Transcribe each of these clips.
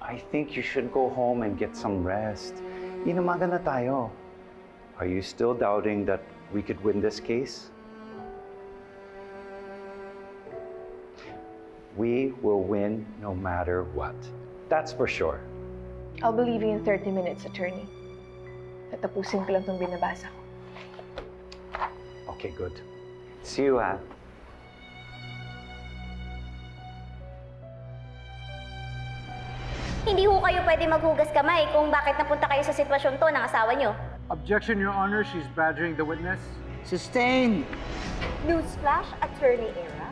I think you should go home and get some rest. Inamaga na tayo. Are you still doubting that we could win this case? We will win no matter what. That's for sure. I'll be leaving in 30 minutes, attorney. Tatapusin ko lang itong binabasa ko. Okay, good. See you, ah. Hindi ho kayo pwede maghugas kamay kung bakit napunta kayo sa sitwasyon to ng asawa nyo. Objection, Your Honor. She's badgering the witness. Sustained! Newsflash, Attorney Era,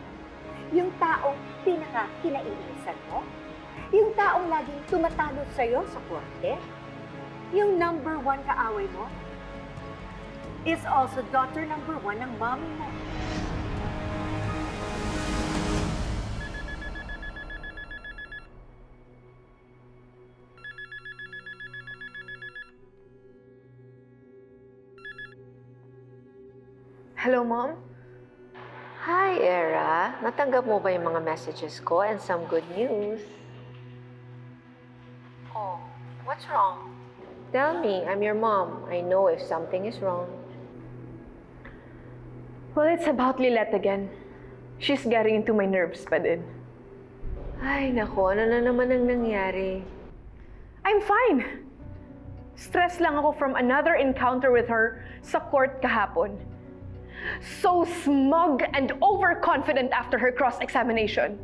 yung taong pinaka-kinaiinisan mo, yung taong laging tumatalo sa'yo sa korte, yung number 1 kaaway mo, is also daughter number 1 ng mommy mo. Hello, Mom? Hi, Era. Natanggap mo ba yung mga messages ko and some good news? Oh, what's wrong? Tell me, I'm your mom. I know if something is wrong. Well, it's about Lilette again. She's getting into my nerves pa din. Ay, naku, ano na naman ang nangyari? I'm fine. Stress lang ako from another encounter with her sa court kahapon. So smug and overconfident after her cross-examination.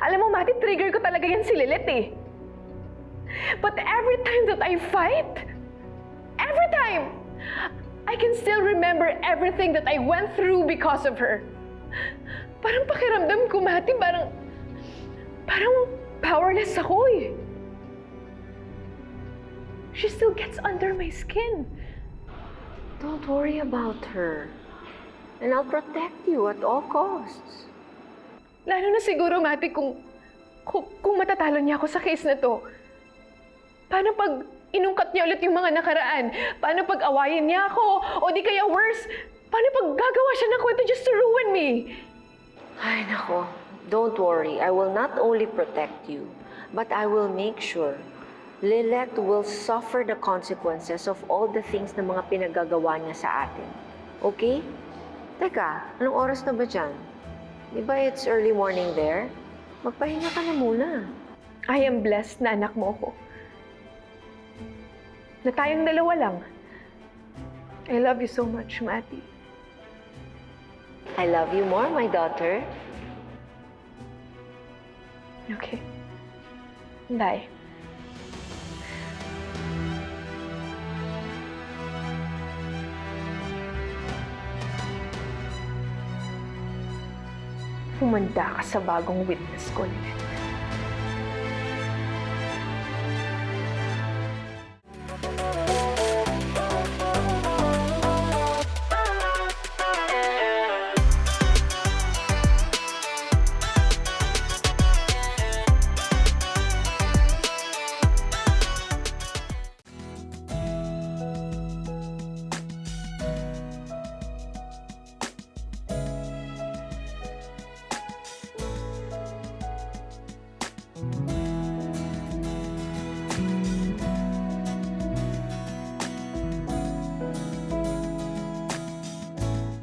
Alam mo, Mati, trigger ko talaga yan si Lilith eh. But every time that I fight, every time, I can still remember everything that I went through because of her. Parang pakiramdam ko, Mati, parang powerless ako eh. She still gets under my skin. Don't worry about her. And I'll protect you at all costs. Lalo na siguro, Mati, kung matatalo niya ako sa case na to. Paano pag inungkat niya ulit yung mga nakaraan? Paano pag awayin niya ako? O di kaya worse, paano pag gagawa siya ng kwento just to ruin me? Ay, nako. Don't worry. I will not only protect you, but I will make sure Lilette will suffer the consequences of all the things na mga pinagagawa niya sa atin. Okay? Teka, anong oras na ba dyan? Di ba it's early morning there? Magpahinga ka na muna. I am blessed na anak mo ko. Na tayong dalawa lang. I love you so much, Mati. I love you more, my daughter. Okay. Bye. Humanda ka sa bagong witness ko, Lilith.